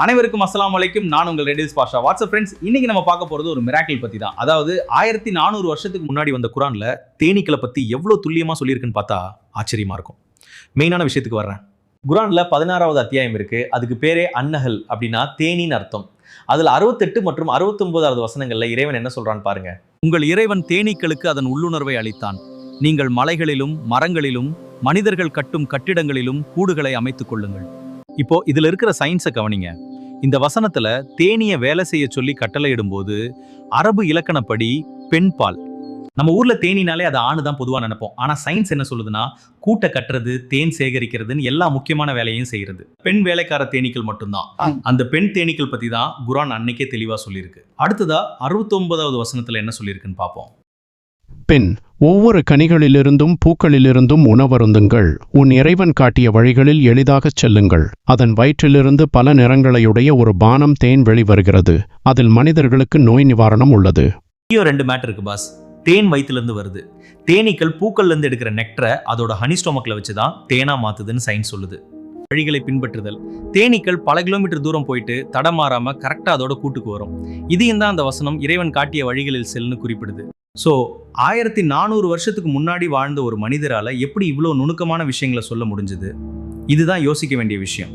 அனைவருக்கும் அஸ்ஸலாமு அலைக்கும். நான் உங்கள் ரெடில்ஸ் பாஷா. வாட்ஸ்அப் ஃப்ரெண்ட்ஸ், இன்னைக்கு நம்ம பார்க்க போறது ஒரு மிராக்கிள் பத்தி தான். அதாவது 1400 வருஷத்துக்கு முன்னாடி வந்த குரான்ல தேனீக்களை பத்தி எவ்வளவு துல்லியமா சொல்லியிருக்குன்னு பார்த்தா ஆச்சரியமா இருக்கும். மெயினான விஷயத்துக்கு வர்றேன். குரான்ல 16வது அத்தியாயம் இருக்கு. அதுக்கு பேரே அன்னஹல், அப்படின்னா தேனின்னு அர்த்தம். அதுல 68 மற்றும் 69வது வசனங்கள்ல இறைவன் என்ன சொல்றான்னு பாருங்க. உங்கள் இறைவன் தேனீக்களுக்கு அதன் உள்ளுணர்வை அளித்தான். நீங்கள் மலைகளிலும் மரங்களிலும் மனிதர்கள் கட்டும் கட்டிடங்களிலும் கூடுகளை அமைத்துக் கொள்ளுங்கள். இப்போ இதுல இருக்கிற சயின்ஸை கவனிங்க. இந்த வசனத்துல தேனிய வேலை செய்ய சொல்லி கட்டளையிடும் போது அரபு இலக்கணப்படி பெண் பால். நம்ம ஊர்ல தேனினாலே அது ஆணு தான் பொதுவா நினைப்போம். ஆனா சயின்ஸ் என்ன சொல்லுதுன்னா, கூட்டை கட்டுறது, தேன் சேகரிக்கிறதுன்னு எல்லா முக்கியமான வேலையும் செய்யறது பெண் வேலைக்கார தேனீக்கள் மட்டும்தான். அந்த பெண் தேனீக்கள் பத்தி தான் குரான் அன்னைக்கே தெளிவா சொல்லியிருக்கு. அடுத்ததா 69வது வசனத்துல என்ன சொல்லியிருக்குன்னு பார்ப்போம். பெண், ஒவ்வொரு கனிகளிலிருந்தும் பூக்களிலிருந்தும் உணவருந்துங்கள். உன் இறைவன் காட்டிய வழிகளில் எளிதாகச் செல்லுங்கள். அதன் வயிற்றிலிருந்து பல நிறங்களையுடைய ஒரு பானம் தேன் வெளிவருகிறது. அதில் மனிதர்களுக்கு நோய் நிவாரணம் உள்ளது. 2 மேட்டர் இருக்கு பாஸ். தேன் வயிற்றிலிருந்து வருது. தேனீக்கள் பூக்கள்ல இருந்து எடுக்கிற நெக்டரை அதோட ஹனிஸ்டோமக்ல வச்சுதான் தேனா மாத்துதுன்னு சயின்ஸ் சொல்லுது. வழிகளை பின்பற்றுதல். தேனீக்கள் பல கிலோமீட்டர் தூரம் போயிட்டு தடமாறாம கரெக்டா அதோட கூட்டுக்கு வரும். இதையும் தான் அந்த வசனம் இறைவன் காட்டிய வழிகளில் செல்னு குறிப்பிடுது. ஸோ 1400 வருஷத்துக்கு முன்னாடி வாழ்ந்த ஒரு மனிதரால எப்படி இவ்வளோ நுணுக்கமான விஷயங்களை சொல்ல முடிஞ்சது? இதுதான் யோசிக்க வேண்டிய விஷயம்.